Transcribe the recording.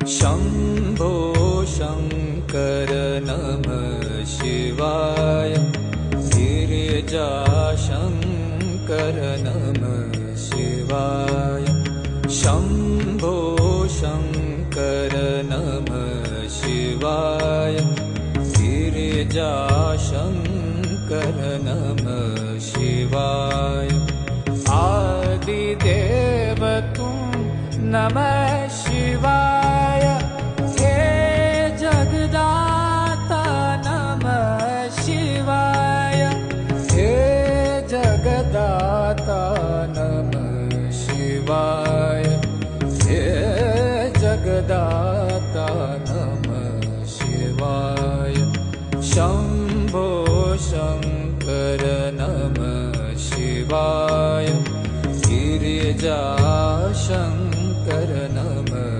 शम्भो शङ्कर नमः शिवाय। गिरिजाशङ्कर नमः शिवाय। शम्भो शङ्कर नमः शिवाय। गिरिजाशङ्कर नमः शिवाय। आदिदेव तुम नमः